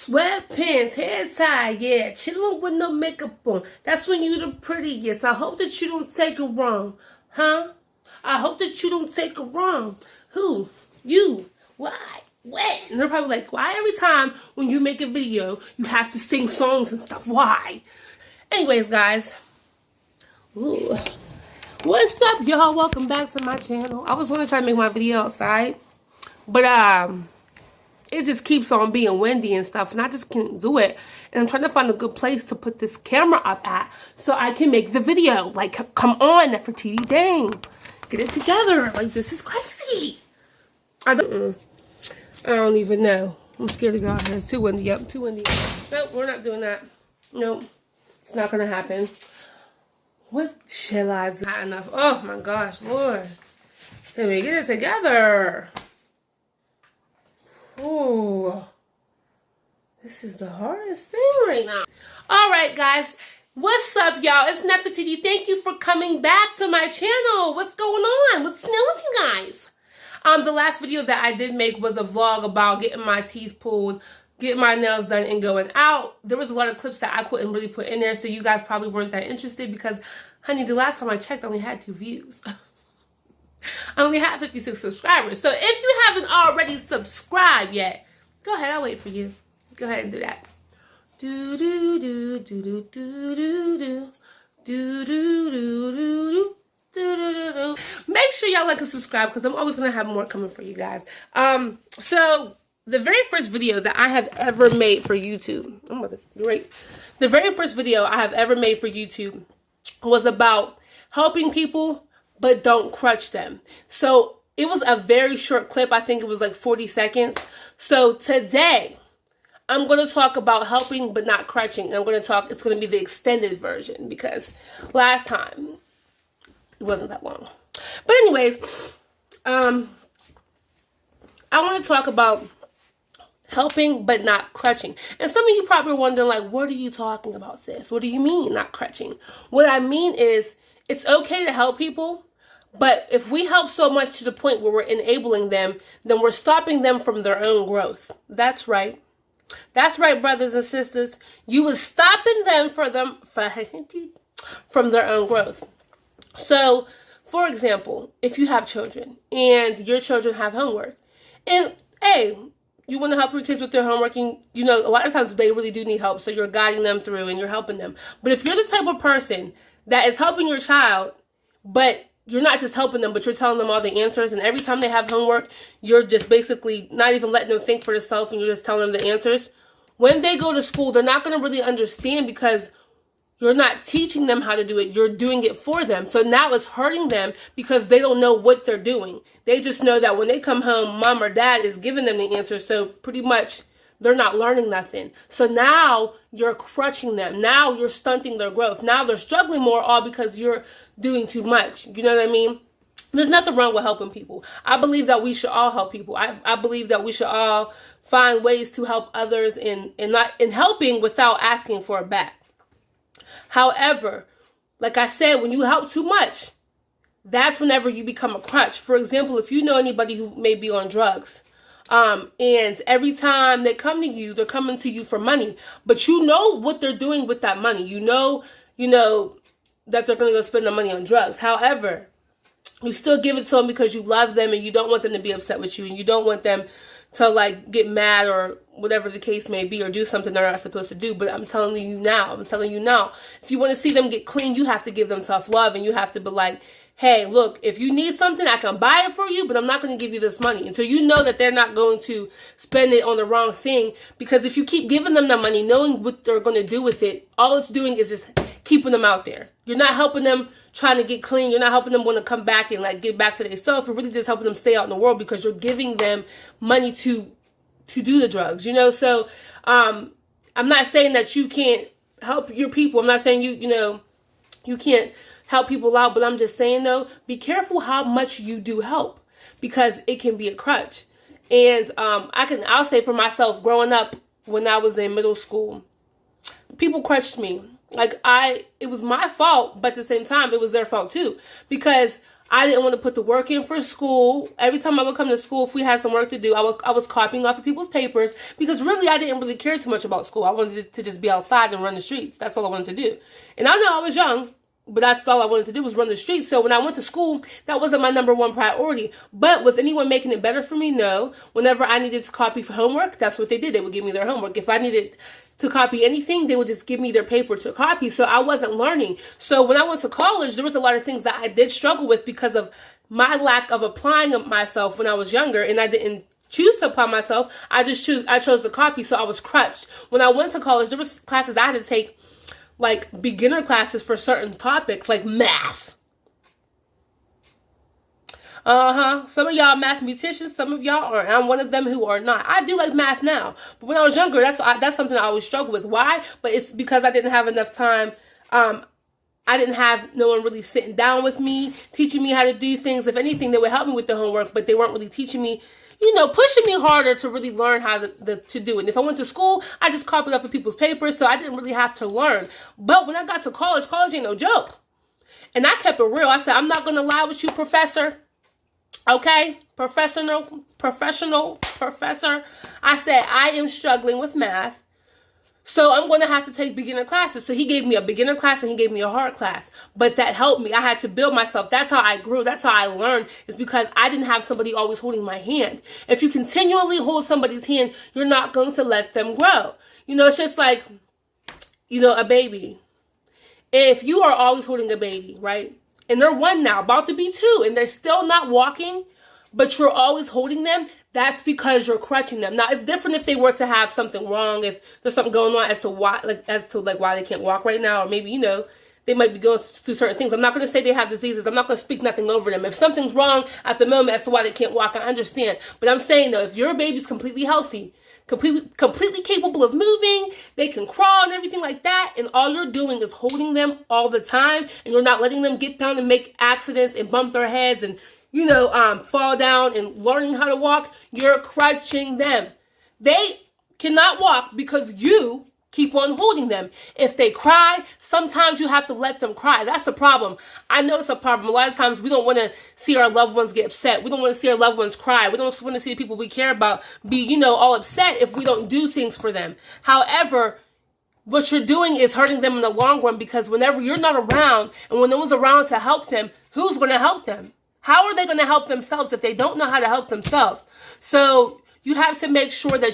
Sweatpants, hair tie, yeah, chilling with no makeup on. That's when you the prettiest. I hope that you don't take it wrong, huh? I hope that you don't take it wrong. Who? You? Why? When? And they're probably like, why every time when you make a video, you have to sing songs and stuff? Why? Anyways, guys. Ooh. What's up, y'all? Welcome back to my channel. I was going to try to make my video outside, but it just keeps on being windy and stuff, and I just can't do it. And I'm trying to find a good place to put this camera up at so I can make the video. Like, come on, Nefertiti, dang. Get it together. Like, this is crazy. I don't even know. I'm scared to go out here. It's too windy. Yep, too windy. Nope, we're not doing that. Nope. It's not going to happen. What shall I do? Not enough. Oh, my gosh, Lord. Let me get it together. Oh, this is the hardest thing right now. All right, guys. What's up, y'all? It's Nefertiti. Thank you for coming back to my channel. What's going on? What's new with you guys? The last video that I did make was a vlog about getting my teeth pulled, getting my nails done, and going out. There was a lot of clips that I couldn't really put in there, so you guys probably weren't that interested because, honey, the last time I checked, I only had 2 views. I only have 56 subscribers. So if you haven't already subscribed yet, go ahead. I'll wait for you. Go ahead and do that. Do do do do do do do do do do do do do do. Make sure y'all like and subscribe because I'm always gonna have more coming for you guys. So the very first video that I have ever made for YouTube, the very first video I have ever made for YouTube was about helping people, but don't crutch them. So it was a very short clip. I think it was like 40 seconds. So today, I'm going to talk about helping, but not crutching. I'm going to talk, it's going to be the extended version because last time, it wasn't that long. But anyways, I want to talk about helping, but not crutching. And some of you probably are wondering, like, what are you talking about, sis? What do you mean, not crutching? What I mean is, it's okay to help people, but if we help so much to the point where we're enabling them, then we're stopping them from their own growth. That's right. That's right, brothers and sisters. You were stopping them from their own growth. So, for example, if you have children and your children have homework, and hey, you want to help your kids with their homework, and you know, a lot of times they really do need help, so you're guiding them through and you're helping them. But if you're the type of person that is helping your child, but you're not just helping them, but you're telling them all the answers, and every time they have homework, you're just basically not even letting them think for themselves, and you're just telling them the answers. When they go to school, they're not going to really understand because you're not teaching them how to do it. You're doing it for them. So now it's hurting them because they don't know what they're doing. They just know that when they come home, mom or dad is giving them the answers. So pretty much they're not learning nothing. So now you're crutching them. Now you're stunting their growth. Now they're struggling more, all because you're doing too much. You know what I mean? There's nothing wrong with helping people. I believe that we should all help people. I believe that we should all find ways to help others in helping without asking for it back. However, like I said, when you help too much, that's whenever you become a crutch. For example, if you know anybody who may be on drugs, and every time they come to you, they're coming to you for money, but you know what they're doing with that money. You know that they're going to go spend the money on drugs. However, you still give it to them because you love them and you don't want them to be upset with you, and you don't want them to like get mad or whatever the case may be, or do something they're not supposed to do. But I'm telling you now, if you want to see them get clean, you have to give them tough love, and you have to be like, hey, look, if you need something, I can buy it for you, but I'm not going to give you this money until you know that they're not going to spend it on the wrong thing. Because if you keep giving them the money, knowing what they're going to do with it, all it's doing is just keeping them out there. You're not helping them trying to get clean. You're not helping them want to come back and like get back to themselves. You're really just helping them stay out in the world because you're giving them money to do the drugs, you know? So, I'm not saying that you can't help your people. I'm not saying you can't help people out, but I'm just saying though, be careful how much you do help because it can be a crutch. And, I'll say for myself, growing up when I was in middle school, people crutched me. Like it was my fault, but at the same time, it was their fault too. Because I didn't want to put the work in for school. Every time I would come to school, if we had some work to do, I was copying off of people's papers because really I didn't really care too much about school. I wanted to just be outside and run the streets. That's all I wanted to do. And I know I was young, but that's all I wanted to do was run the streets. So when I went to school, that wasn't my number one priority. But was anyone making it better for me? No. Whenever I needed to copy for homework, that's what they did. They would give me their homework. If I needed to copy anything, they would just give me their paper to copy. So I wasn't learning. So when I went to college, there was a lot of things that I did struggle with because of my lack of applying myself when I was younger, and I didn't choose to apply myself. I chose to copy, so I was crutched. When I went to college, there was classes I had to take, like beginner classes for certain topics, like math. Some of y'all mathematicians, some of y'all are. I'm one of them who are not. I do like math now, but when I was younger, that's something I always struggled with. Why? But it's because I didn't have enough time. I didn't have no one really sitting down with me, teaching me how to do things. If anything, they would help me with the homework, but they weren't really teaching me, pushing me harder to really learn how to do it. And if I went to school, I just copied off of people's papers, so I didn't really have to learn. But when I got to college ain't no joke. And I kept it real. I said, I'm not going to lie with you, professor. Okay? Professional professor. I said, I am struggling with math. So I'm going to have to take beginner classes. So he gave me a beginner class and he gave me a hard class. But that helped me. I had to build myself. That's how I grew. That's how I learned, is because I didn't have somebody always holding my hand. If you continually hold somebody's hand, you're not going to let them grow. It's just like, a baby. If you are always holding a baby, right? And they're 1 now, about to be 2, and they're still not walking, but you're always holding them, that's because you're crutching them. Now, it's different if they were to have something wrong, if there's something going on as to why they can't walk right now, or maybe, they might be going through certain things. I'm not going to say they have diseases. I'm not going to speak nothing over them. If something's wrong at the moment as to why they can't walk, I understand. But I'm saying, though, if your baby's completely healthy, completely capable of moving, they can crawl and everything like that, and all you're doing is holding them all the time, and you're not letting them get down and make accidents and bump their heads and fall down and learning how to walk, you're crutching them. They cannot walk because you keep on holding them. If they cry, sometimes you have to let them cry. That's the problem. I know it's a problem. A lot of times we don't want to see our loved ones get upset. We don't want to see our loved ones cry. We don't want to see the people we care about be, all upset if we don't do things for them. However, what you're doing is hurting them in the long run, because whenever you're not around and when no one's around to help them, who's going to help them? How are they going to help themselves if they don't know how to help themselves? So you have to make sure that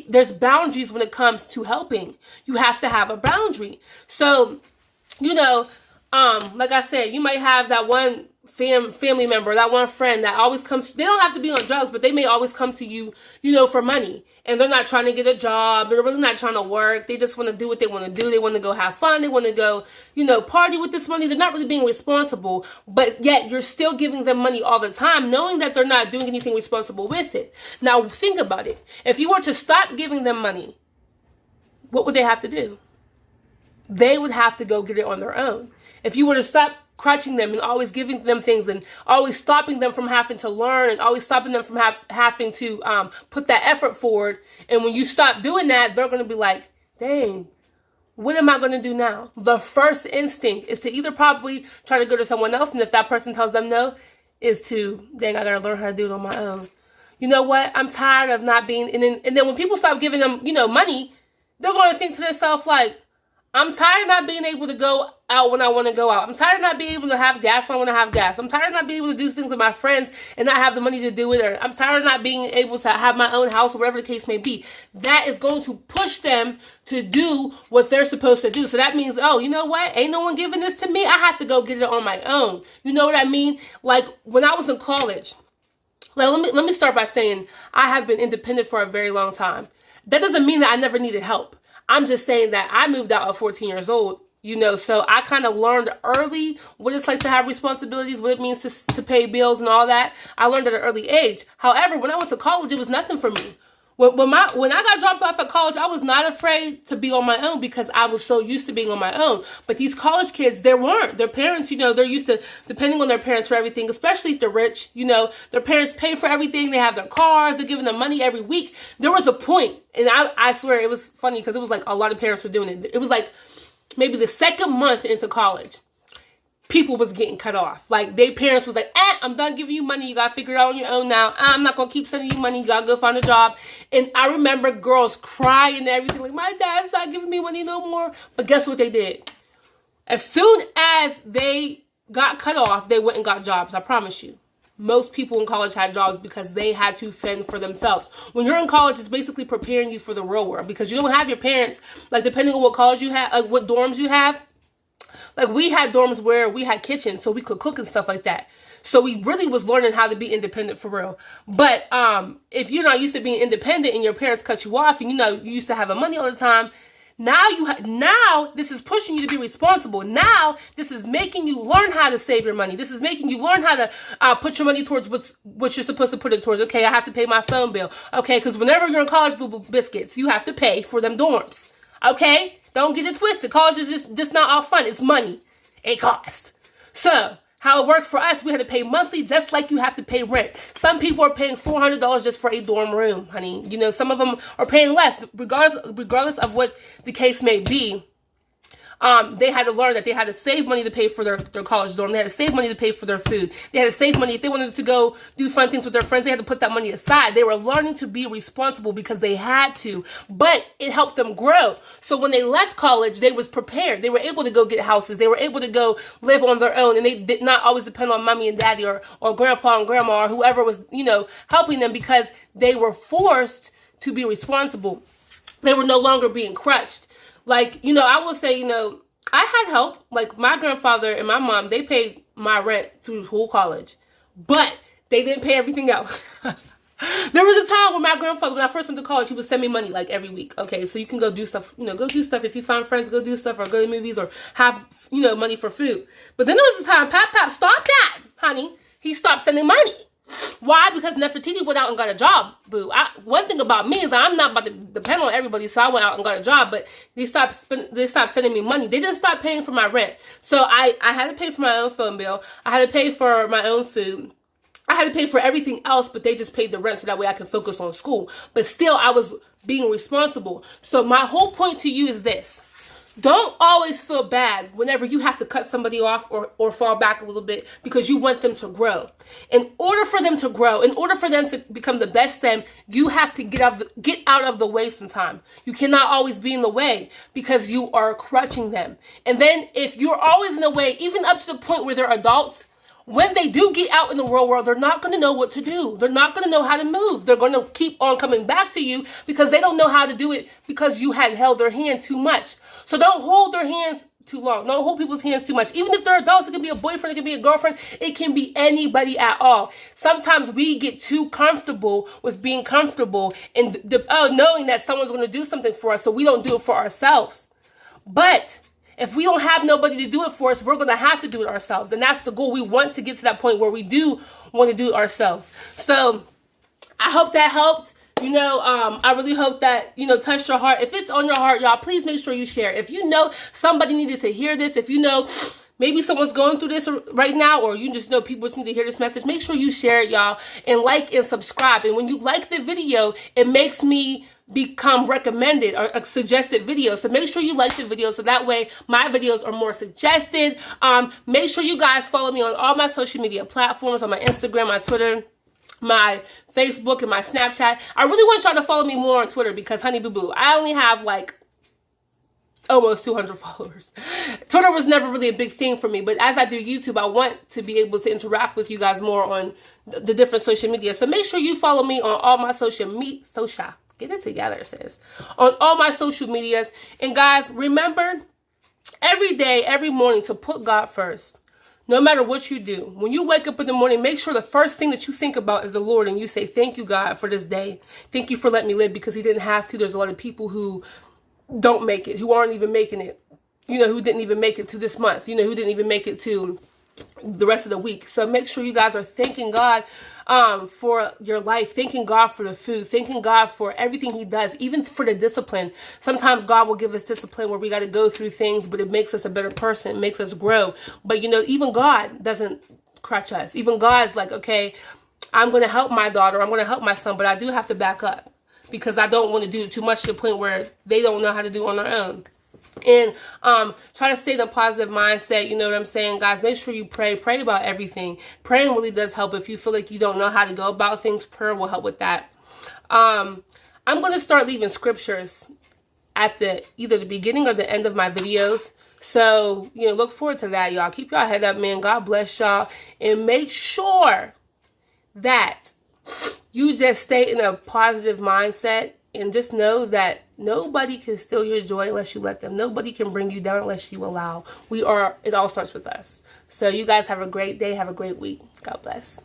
there's boundaries when it comes to helping. You have to have a boundary. So, like I said, you might have that one family member, that one friend that always comes. They don't have to be on drugs, but they may always come to you, for money. And they're not trying to get a job. They're really not trying to work. They just want to do what they want to do. They want to go have fun. They want to go, party with this money. They're not really being responsible, but yet you're still giving them money all the time, knowing that they're not doing anything responsible with it. Now, think about it. If you were to stop giving them money, what would they have to do? They would have to go get it on their own. If you were to stop crutching them and always giving them things and always stopping them from having to learn and always stopping them from having to put that effort forward, and when you stop doing that, they're going to be like, dang, what am I going to do now? The first instinct is to either probably try to go to someone else, and if that person tells them no, is to, dang, I got to learn how to do it on my own. You know what? I'm tired of not being, and then when people stop giving them, money, they're going to think to themselves like, I'm tired of not being able to go out when I want to go out. I'm tired of not being able to have gas when I want to have gas. I'm tired of not being able to do things with my friends and not have the money to do it. Or I'm tired of not being able to have my own house or whatever the case may be. That is going to push them to do what they're supposed to do. So that means, oh, you know what? Ain't no one giving this to me. I have to go get it on my own. You know what I mean? Like when I was in college, let me start by saying I have been independent for a very long time. That doesn't mean that I never needed help. I'm just saying that I moved out at 14 years old, so I kind of learned early what it's like to have responsibilities, what it means to pay bills and all that. I learned at an early age. However, when I went to college, it was nothing for me. When I got dropped off at college, I was not afraid to be on my own because I was so used to being on my own. But these college kids, they weren't. Their parents, they're used to depending on their parents for everything, especially if they're rich. Their parents pay for everything. They have their cars. They're giving them money every week. There was a point, and I swear it was funny because it was like a lot of parents were doing it. It was like maybe the second month into college. people was getting cut off. Like, their parents was like, I'm done giving you money. You got to figure it out on your own now. I'm not going to keep sending you money. You got to go find a job. And I remember girls crying and everything. Like, my dad's not giving me money no more. But guess what they did? As soon as they got cut off, they went and got jobs. I promise you. Most people in college had jobs because they had to fend for themselves. When you're in college, it's basically preparing you for the real world because you don't have your parents, like, depending on what college you have, like what dorms you have. Like, we had dorms where we had kitchens, so we could cook and stuff like that. So we really was learning how to be independent for real. But if you're not used to being independent and your parents cut you off and, you used to have money all the time, now this is pushing you to be responsible. Now this is making you learn how to save your money. This is making you learn how to put your money towards what you're supposed to put it towards. Okay, I have to pay my phone bill. Okay, because whenever you're in college, boo-boo biscuits, you have to pay for them dorms. Okay? Don't get it twisted. College is just not all fun. It's money. It costs. So, how it works for us, we had to pay monthly just like you have to pay rent. Some people are paying $400 just for a dorm room, honey. Some of them are paying less, regardless of what the case may be. They had to learn that they had to save money to pay for their college dorm. They had to save money to pay for their food. They had to save money. If they wanted to go do fun things with their friends, they had to put that money aside. They were learning to be responsible because they had to, but it helped them grow. So when they left college, they was prepared. They were able to go get houses. They were able to go live on their own, and they did not always depend on mommy and daddy or grandpa and grandma or whoever was, helping them because they were forced to be responsible. They were no longer being crutched. Like, I will say, I had help. Like, my grandfather and my mom, they paid my rent through whole college. But they didn't pay everything else. There was a time when my grandfather, when I first went to college, he would send me money, like, every week. Okay, so you can go do stuff, go do stuff. If you find friends, go do stuff or go to movies or have, money for food. But then there was a time, Pap, stop that, honey. He stopped sending money. Why? Because Nefertiti went out and got a job, boo. One thing about me is I'm not about to depend on everybody, so I went out and got a job, but they stopped sending me money. They didn't stop paying for my rent. So I had to pay for my own phone bill. I had to pay for my own food. I had to pay for everything else, but they just paid the rent so that way I could focus on school. But still, I was being responsible. So my whole point to you is this. Don't always feel bad whenever you have to cut somebody off or fall back a little bit because you want them to grow. In order for them to grow, in order for them to become the best them, you have to get out of the way sometime. You cannot always be in the way because you are crutching them. And then if you're always in the way, even up to the point where they're adults, when they do get out in the real world, they're not going to know what to do. They're not going to know how to move. They're going to keep on coming back to you because they don't know how to do it because you had held their hand too much. So don't hold their hands too long. Don't hold people's hands too much. Even if they're adults, it can be a boyfriend, it can be a girlfriend, it can be anybody at all. Sometimes we get too comfortable with being comfortable and knowing that someone's going to do something for us, so we don't do it for ourselves. But if we don't have nobody to do it for us, we're going to have to do it ourselves. And that's the goal. We want to get to that point where we do want to do it ourselves. So I hope that helped. I really hope that, touched your heart. If it's on your heart, y'all, please make sure you share. If you know somebody needed to hear this, if you know maybe someone's going through this right now, or you just know people just need to hear this message, make sure you share it, y'all, and like and subscribe. And when you like the video, it makes me become recommended or a suggested video. So make sure you like the video so that way my videos are more suggested. Make sure you guys follow me on all my social media platforms, on my Instagram, my Twitter, my Facebook, and my Snapchat. I really want y'all to follow me more on Twitter because, honey boo boo, I only have like almost 200 followers. Twitter was never really a big thing for me, but as I do YouTube, I want to be able to interact with you guys more on the different social media. So make sure you follow me on all my get it together, sis. On all my social medias. And guys, remember every day, every morning to put God first. No matter what you do. When you wake up in the morning, make sure the first thing that you think about is the Lord. And you say, thank you, God, for this day. Thank you for letting me live because he didn't have to. There's a lot of people who don't make it, who aren't even making it. Who didn't even make it to this month. Who didn't even make it to the rest of the week. So make sure you guys are thanking God for your life, thanking God for the food, thanking God for everything he does, even for the discipline. Sometimes God will give us discipline where we got to go through things, but it makes us a better person, it makes us grow. But even God doesn't crutch us. Even God's like, okay, I'm going to help my daughter, I'm going to help my son, but I do have to back up because I don't want to do it too much to the point where they don't know how to do it on their own. And try to stay in a positive mindset. You know what I'm saying, guys? Make sure you pray about everything. Praying really does help. If you feel like you don't know how to go about things, prayer will help with that. I'm going to start leaving scriptures at either the beginning or the end of my videos. So, you know, look forward to that, y'all. Keep y'all head up, man. God bless y'all. And make sure that you just stay in a positive mindset, and just know that nobody can steal your joy unless you let them. Nobody can bring you down unless you allow. It all starts with us. So you guys have a great day. Have a great week. God bless.